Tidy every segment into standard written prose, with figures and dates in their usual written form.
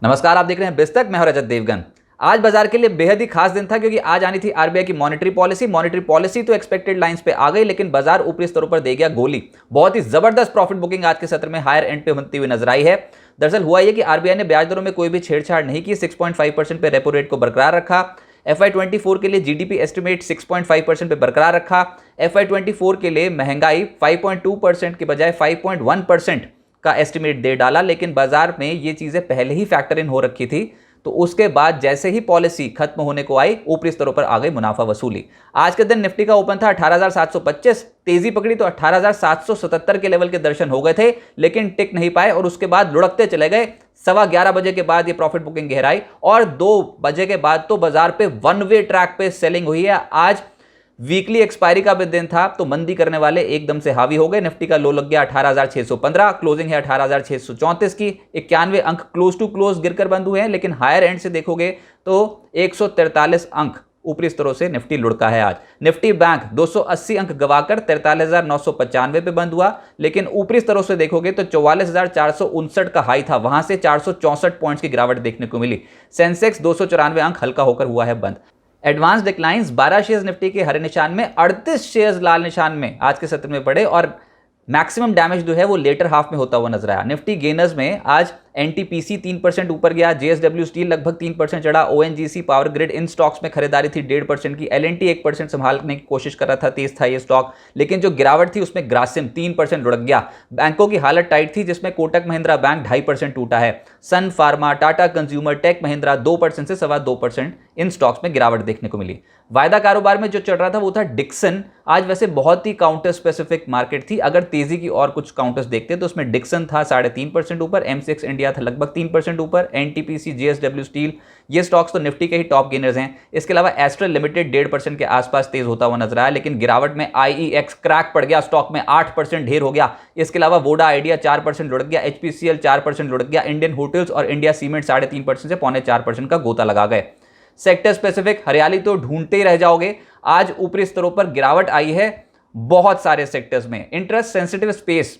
नमस्कार, आप देख रहे हैं बिस्तक। मैं हूं रजत देवगन। आज बाजार के लिए बेहद ही खास दिन था क्योंकि आज आनी थी आरबीआई की मॉनेटरी पॉलिसी तो एक्सपेक्टेड लाइंस पे आ गई, लेकिन बाजार ऊपरी स्तरों पर दे गया गोली। बहुत ही जबरदस्त प्रॉफिट बुकिंग आज के सत्र में हायर एंड पे बनती हुई नजर आई है। दरअसल हुआ यह कि आरबीआई ने ब्याज दरों में कोई भी छेड़छाड़ नहीं की, 6.5% पे रेपो रेट को बरकरार रखा। FY24 के लिए जीडीपी एस्टिमेट 6.5% पे बरकरार रखा। FY24 के लिए महंगाई 5.2% के बजाय 5.1% का एस्टिमेट दे डाला, लेकिन बाजार में ये चीजें पहले ही फैक्टर इन हो रखी थी। तो उसके बाद जैसे ही पॉलिसी खत्म होने को आई, ऊपरी स्तरों पर आ गई मुनाफा वसूली। आज के दिन निफ्टी का ओपन था 18,725, तेजी पकड़ी तो 18,777 के लेवल के दर्शन हो गए थे, लेकिन टिक नहीं पाए और उसके बाद लुढ़कते चले गए। 11:15 बजे के बाद ये प्रॉफिट बुकिंग गहराई और 2 बजे के बाद तो बाजार पे वन वे ट्रैक पे सेलिंग हुई है। आज वीकली एक्सपायरी का भी दिन था तो मंदी करने वाले एकदम से हावी हो गए। निफ्टी का लो लग गया 18,615, क्लोजिंग है 18,634 की। 91 अंक क्लोज टू क्लोज गिरकर बंद हुए हैं, लेकिन हायर एंड से देखोगे तो 143 अंक ऊपरी स्तरों से निफ्टी लुढ़का है। आज निफ्टी बैंक 280 अंक गवाकर 43,995 पे बंद हुआ, लेकिन ऊपरी स्तरों से देखोगे तो 44,459 का हाई था, वहां से 464 पॉइंट्स की गिरावट देखने को मिली। सेंसेक्स 294 अंक हल्का होकर हुआ है बंद। एडवांस डिक्लाइंस 12 शेयर्स निफ्टी के हरे निशान में, 38 शेयर्स लाल निशान में आज के सत्र में पड़े और मैक्सिमम डैमेज जो है वो लेटर हाफ में होता हुआ नजर आया। निफ्टी गेनर्स में आज एनटीपीसी 3% ऊपर गया, जेएसडब्ल्यू स्टील लगभग 3% चढ़ा, ओएनजीसी पावर ग्रिड इन स्टॉक्स में खरीदारी थी 1.5% की, एलएनटी 1% संभालने की कोशिश कर रहा था, तेज था ये स्टॉक, लेकिन जो गिरावट थी उसमें ग्रासिम 3% लुढ़क गया। बैंकों की हालत टाइट थी, जिसमें कोटक महिंद्रा बैंक 2.5% टूटा है। सन फार्मा, टाटा कंज्यूमर, टेक महिंद्रा 2% से 2.25% इन स्टॉक्स में गिरावट देखने को मिली। वायदा कारोबार में जो चल रहा था वो था डिक्सन। आज वैसे बहुत ही काउंटर स्पेसिफिक मार्केट थी। अगर तेजी की और कुछ काउंटर्स देखते तो उसमें डिक्सन था 3.5% ऊपर, M6 इंडिया था लगभग 3% ऊपर, एनटीपीसी, जेएसडब्ल्यू स्टील, ये स्टॉक्स तो निफ्टी के ही टॉप गेनर्स हैं। इसके अलावा एस्ट्रल लिमिटेड 1.5% के आसपास तेज होता हुआ नजर आया, लेकिन गिरावट में आईईएक्स क्रैक पड़ गया, स्टॉक में 8% ढेर हो गया। इसके अलावा वोडा आइडिया 4% लुढ़क गया, एचपीसीएल 4% लुढ़क गया, इंडियन होटल्स और इंडिया सीमेंट 3.5% से 3.25% का गोता लगा गए। सेक्टर स्पेसिफिक हरियाली तो ढूंढते ही रह जाओगे। आज ऊपरी स्तरों पर गिरावट आई है बहुत सारे सेक्टर्स में। Interest sensitive space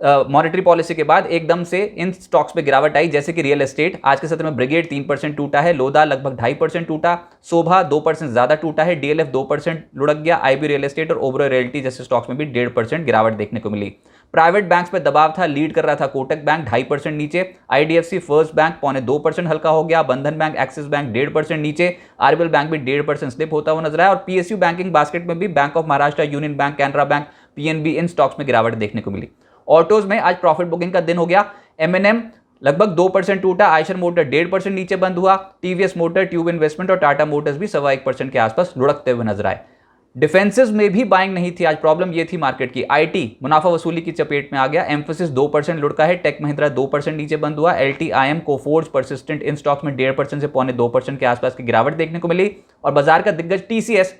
monetary policy के बाद एकदम से इन स्टॉक्स पे गिरावट आई, जैसे कि रियल एस्टेट। आज के सत्र में ब्रिगेड 3% टूटा है, लोधा लगभग 2.5% टूटा, शोभा 2% ज्यादा टूटा है, डीएलएफ 2% लुढ़क गया, आईबी रियल एस्टेट और ओबरो रियल्टी जैसे स्टॉक्स में भी 1.5% गिरावट देखने को मिली। प्राइवेट बैंक्स पे दबाव था, लीड कर रहा था कोटक बैंक 2.5% नीचे, आईडीएफसी फर्स्ट बैंक 2.25% हल्का हो गया, बंधन बैंक, एक्सिस बैंक 1.5% नीचे, आरबीएल बैंक भी 1.5% स्लिप होता हुआ नजर आया। और पीएसयू बैंकिंग बास्केट में भी bank of Maharashtra, union bank, Canara bank, PNB in stocks में गिरावट देखने को मिली। ऑटोज में आज प्रॉफिट बुकिंग का दिन हो गया। एमएनएम लगभग 2% टूटा, आयशर मोटर 1.5% नीचे बंद हुआ, टीवीएस मोटर, ट्यूब इन्वेस्टमेंट और टाटा मोटर्स भी 1.25% के आसपास लुढ़कते हुए नजर आए। डिफेंसेस में भी बाइंग नहीं थी आज, प्रॉब्लम ये थी मार्केट की। आईटी मुनाफा वसूली की चपेट में आ गया, एम्फोसिस 2% लुढ़का है, टेक महिंद्रा 2% नीचे बंद हुआ, एलटीआईएम, कोफोर्ज, परसिस्टेंट इन स्टॉक्स में 1.5% से 2.25% के आसपास की गिरावट देखने को मिली। और बाजार का दिग्गज टीसीएस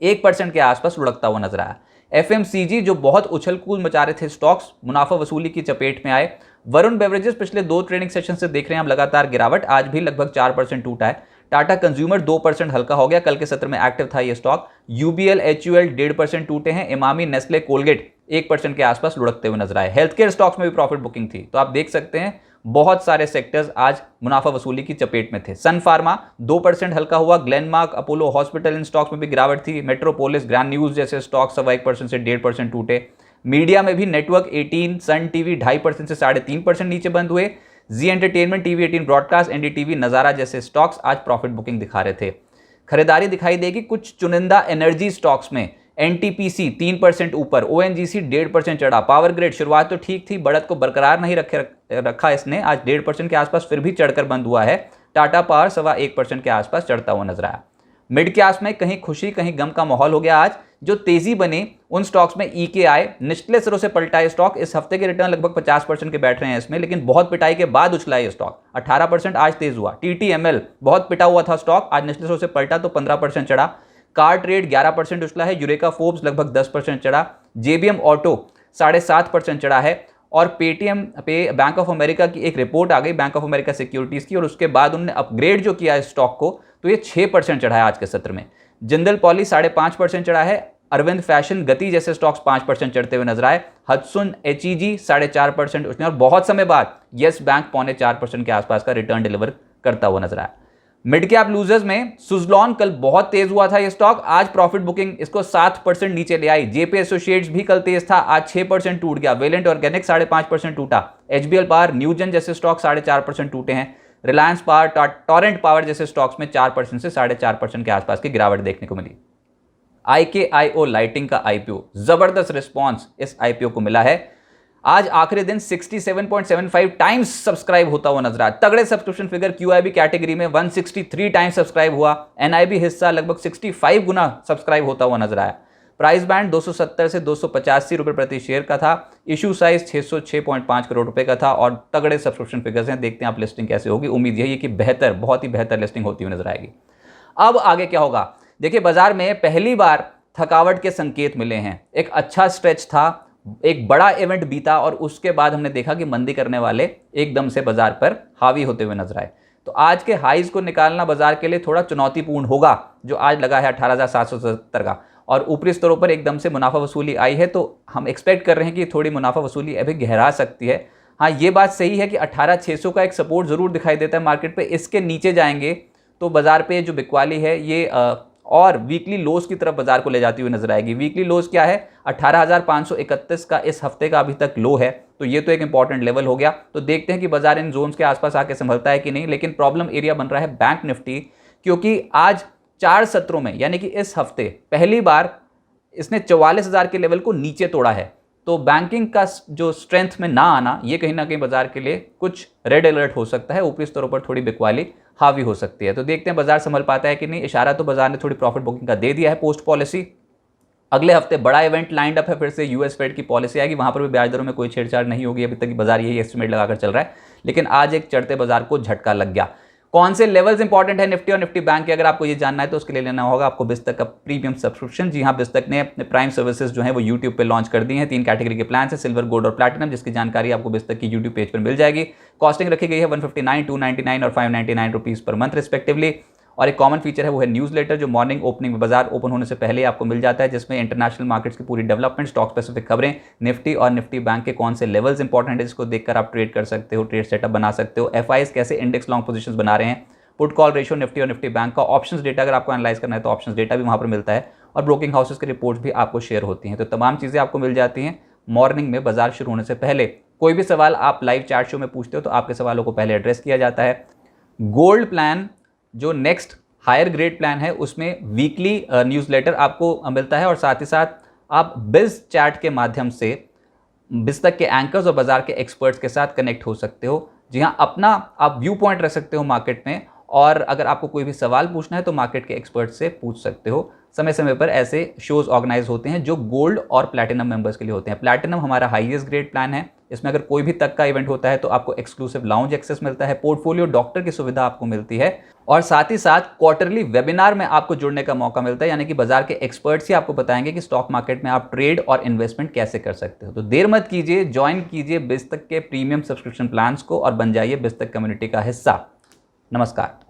1% के आसपास लुढ़कता हुआ नजर आया। एफएमसीजी जो बहुत उछल कूद मचा रहे थे स्टॉक्स, मुनाफा वसूली की चपेट में आए। वरुण बेवरेजेस पिछले 2 ट्रेडिंग सेशन से देख रहे हैं हम लगातार गिरावट, आज भी लगभग 4% टूटा है। टाटा कंज्यूमर 2% हल्का हो गया, कल के सत्र में एक्टिव था ये स्टॉक। यूबीएल, एचयूएल 1.5% टूटे हैं, इमामी, नेस्ले, कोलगेट 1% के आसपास लुढ़कते हुए नजर आए। हेल्थ केयर स्टॉक्स में भी प्रॉफिट बुकिंग थी, तो आप देख सकते हैं बहुत सारे सेक्टर्स आज मुनाफा वसूली की चपेट में थे। सन फार्मा 2% हल्का हुआ, Glenmark, Apollo hospital in stocks में भी गिरावट थी। मेट्रोपोलिस, ग्रैंड न्यूज जैसे स्टॉक 1% से 1.5% टूटे। मीडिया में भी नेटवर्क 18, सन टीवी 2.5% से 3.5% नीचे बंद हुए। जी एंटरटेनमेंट, टीवी 18 ब्रॉडकास्ट, एनडीटीवी, नजारा जैसे स्टॉक्स आज प्रॉफिट बुकिंग दिखा रहे थे। खरीदारी दिखाई देगी कुछ चुनिंदा एनर्जी स्टॉक्स में। एनटीपीसी 3% ऊपर, ओएनजीसी 1.5% चढ़ा, पावर ग्रिड शुरुआत तो ठीक थी, बढ़त को बरकरार नहीं रखा इसने, आज 1.5% के आसपास फिर भी चढ़कर बंद हुआ है। टाटा पावर 1% के आसपास चढ़ता हुआ नजर आया। मिड कैप में कहीं खुशी कहीं गम का माहौल हो गया आज। जो तेजी बनी उन स्टॉक्स में ईकेआई निचले सिरों से पलटा है स्टॉक, इस हफ्ते के रिटर्न लगभग 50% के बैठ रहे हैं इसमें, लेकिन बहुत पिटाई के बाद उछला है स्टॉक, 18% आज तेज हुआ। टीटीएमएल बहुत पिटा हुआ था स्टॉक, आज निचले सिरों से पलटा तो 15% चढ़ा। कार ट्रेड 11% उछला है, यूरेका फोर्ब्स लगभग 10% चढ़ा, जेबीएम ऑटो 7.5% चढ़ा है। और पेटीएम पे बैंक ऑफ अमेरिका की एक रिपोर्ट आ गई, बैंक ऑफ अमेरिका सिक्योरिटीज की, और उसके बाद उन्होंने अपग्रेड जो किया है स्टॉक को, तो ये 6% चढ़ा है आज के सत्र में। जिंदल पॉली 5.5% चढ़ा है, अरविंद फैशन, गति जैसे स्टॉक्स 5% चढ़ते हुए नजर आए। हत्सुन एचईजी 4.5% उछले और बहुत समय बाद येस बैंक 4.25% के आसपास का रिटर्न डिलीवर करता हुआ नजर आया। मिड कैप लूजर्स में सुजलॉन कल बहुत तेज हुआ था ये स्टॉक, आज प्रॉफिट बुकिंग इसको 7% नीचे ले आई। जेपी एसोसिएट्स भी कल तेज था, आज 6% टूट गया। वेलेंट ऑर्गेनिक 5.5% टूटा। एचबीएल पावर, न्यूजन जैसे स्टॉक 4.5% टूटे हैं। रिलायंस पावर, टॉरेंट पावर जैसे स्टॉक्स में 4% से 4.5% के आसपास की गिरावट देखने को मिली। IKIO लाइटिंग का आईपीओ, जबरदस्त रिस्पॉन्स इस आईपीओ को मिला है। आज आखिरी दिन 67.75 टाइम्स सब्सक्राइब होता हुआ नजर आया। तगड़े सब्सक्रिप्शन फिगर QIB कैटेगरी में 163 टाइम्स सब्सक्राइब हुआ। NIB हिस्सा लगभग 65 गुना सब्सक्राइब होता हुआ नजर आया। प्राइस बैंड 270 से 285 रुपए प्रति शेयर का था। इशू साइज 606.5 करोड़ रुपए का था और तगड़े सब्सक्रिप्शन फिगर्स हैं। देखते हैं आप लिस्टिंग कैसे होगी। उम्मीद यही है कि बेहतर, बहुत ही बेहतर लिस्टिंग होती हुई नजर आएगी। अब आगे क्या होगा? देखिए, बाजार में पहली बार थकावट के संकेत मिले हैं। एक अच्छा स्ट्रेच था, एक बड़ा इवेंट बीता और उसके बाद हमने देखा कि मंदी करने वाले एकदम से बाजार पर हावी होते हुए नजर आए। तो आज के हाईज को निकालना बाजार के लिए थोड़ा चुनौतीपूर्ण होगा, जो आज लगा है 18,770 का, और ऊपरी स्तरों पर एकदम से मुनाफा वसूली आई है। तो हम एक्सपेक्ट कर रहे हैं कि थोड़ी मुनाफा वसूली अभी गहरा सकती है। हाँ, ये बात सही है कि 18,600 का एक सपोर्ट जरूर दिखाई देता है मार्केट पे। इसके नीचे जाएंगे तो बाजार पे जो बिकवाली है ये और वीकली लोज की तरफ बाजार को ले जाती हुई नजर आएगी। वीकली लोज क्या है? 18,531 का इस हफ्ते का अभी तक लो है, तो ये तो एक इंपॉर्टेंट लेवल हो गया। तो देखते हैं कि बाजार इन जोन्स के आसपास आके संभलता है कि नहीं। लेकिन प्रॉब्लम एरिया बन रहा है बैंक निफ्टी, क्योंकि आज 4 सत्रों में यानी कि इस हफ्ते पहली बार इसने 44,000 के लेवल को नीचे तोड़ा है। तो बैंकिंग का जो स्ट्रेंथ में ना आना, ये कहीं ना कहीं बाजार के लिए कुछ रेड अलर्ट हो सकता है। ऊपरी स्तरों पर थोड़ी बिकवाली हावी हो सकती है। तो देखते हैं बाजार संभल पाता है कि नहीं। इशारा तो बाजार ने थोड़ी प्रॉफिट बुकिंग का दे दिया है पोस्ट पॉलिसी। अगले हफ्ते बड़ा इवेंट लाइंड अप है, फिर से यूएस फेड की पॉलिसी आएगी। वहां पर भी ब्याज दरों में कोई छेड़छाड़ नहीं होगी। अभी तक बाजार यही एस्टिमेट लगाकर चल रहा है, लेकिन आज एक चढ़ते बाजार को झटका लग गया। कौन से लेवल्स इंपॉर्टेंट है निफ्टी और निफ्टी बैंक के, अगर आपको ये जानना है तो उसके लिए लेना होगा आपको बिस्तक का प्रीमियम सब्सक्रिप्शन। जी हाँ, बिस्तक ने अपने प्राइम सर्विसेज जो है वो यूट्यूब पे लॉन्च कर दी हैं। 3 कैटेगरी के प्लान है, सिल्वर, गोल्ड और प्लैटिनम, जिसकी जानकारी आपको बिस्तक की यूट्यूब पेज पर मिल जाएगी। कॉस्टिंग रखी गई है 159, 299 और 599 रुपीज पर मंथ रिस्पेक्टिवली। और एक कॉमन फीचर है वो है न्यूज़लेटर, जो मॉर्निंग ओपनिंग में बाजार ओपन होने से पहले आपको मिल जाता है, जिसमें इंटरनेशनल मार्केट्स की पूरी डेवलपमेंट, स्टॉक स्पेसिफिक खबरें, निफ्टी और निफ्टी बैंक के कौन से लेवल्स इंपॉर्टेंट है जिसको देखकर आप ट्रेड कर सकते हो, ट्रेड सेटअप बना सकते हो, एफआईएस कैसे इंडेक्स लॉन्ग पोजीशंस बना रहे हैं, पुट कॉल रेशियो निफ्टी और निफ्टी बैंक का, ऑप्शंस डेटा अगर आपको एनालाइज करना है तो ऑप्शंस डेटा भी वहाँ पर मिलता है, और ब्रोकिंग हाउसेस की रिपोर्ट्स भी आपको शेयर होती हैं। तो तमाम चीज़ें आपको मिल जाती हैं मॉर्निंग में बाजार शुरू होने से पहले। कोई भी सवाल आप लाइव चैट शो में पूछते हो तो आपके सवालों को पहले एड्रेस किया जाता है। गोल्ड प्लान जो नेक्स्ट हायर ग्रेड प्लान है, उसमें वीकली न्यूज़लेटर आपको मिलता है और साथ ही साथ आप बिज चैट के माध्यम से बिस्तक के एंकर्स और बाजार के एक्सपर्ट्स के साथ कनेक्ट हो सकते हो। जी हाँ, अपना आप व्यू पॉइंट रख सकते हो मार्केट में, और अगर आपको कोई भी सवाल पूछना है तो मार्केट के एक्सपर्ट से पूछ सकते हो। समय समय पर ऐसे शोज ऑर्गेनाइज होते हैं जो गोल्ड और प्लैटिनम मेंबर्स के लिए होते हैं। प्लैटिनम हमारा हाईएस्ट ग्रेड प्लान है, इसमें अगर कोई भी तक का इवेंट होता है तो आपको एक्सक्लूसिव लाउंज एक्सेस मिलता है, पोर्टफोलियो डॉक्टर की सुविधा आपको मिलती है, और साथ ही साथ क्वार्टरली वेबिनार में आपको जुड़ने का मौका मिलता है। यानी कि बाजार के एक्सपर्ट्स ही आपको बताएंगे कि स्टॉक मार्केट में आप ट्रेड और इन्वेस्टमेंट कैसे कर सकते हो। तो देर मत कीजिए, ज्वाइन कीजिए बिस्तक के प्रीमियम सब्सक्रिप्शन प्लान्स को और बन जाइए बिस्तक कम्युनिटी का हिस्सा। नमस्कार।